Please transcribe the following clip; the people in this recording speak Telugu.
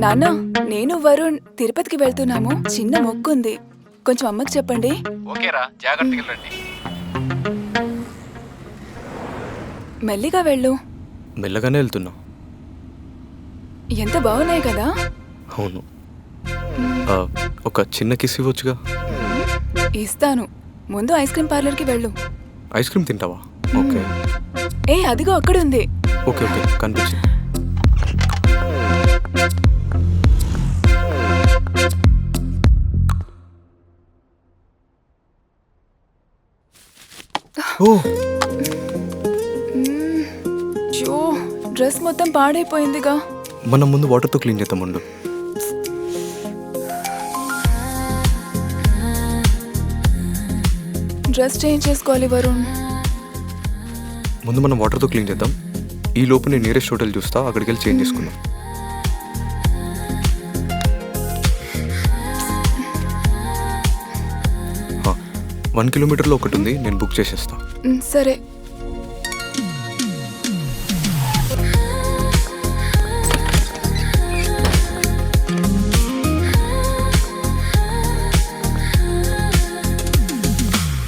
నాన్న, నేను వరుణ్ తిరుపతికి వెళ్తున్నాము. చిన్న మొక్కుంది, కొంచెం అమ్మకి చెప్పండి. ఓకేరా, జాగ్రత్తగా వెళ్ళండి. మెల్లిగా వెళ్ళు. మెల్లగానే వెళ్తున్నా. ఎంత బాగున్నాయి కదా. అవును. ఒక చిన్న కిస్ ఇవ్వచ్చుగా? ఇస్తాను, ముందు ఐస్ క్రీమ్ పార్లర్కి వెళ్ళు. ఐస్ క్రీమ్ తింటావా? ఓకే. ఏ అదిగో అక్కడుంది. ఓకే ఓకే, కనిపించింది. ఓ చో, డ్రెస్ మొత్తం పాడైపోయిందిగా. మనం ముందు వాటర్తో క్లీన్ చేద్దాం. ముందు డ్రెస్ చేంజ్ చేసుకోవాలి వరుణ్. ముందు మనం వాటర్తో క్లీన్ చేద్దాం. ఈ లోపు నేను నియరెస్ట్ హోటల్ చూస్తా, అక్కడికి వెళ్ళి చేంజ్ చేసుకుందాం. ఆ, 1 కిలోమీటర్లో ఒకటి ఉంది, నేను బుక్ చేసేస్తా. సరే.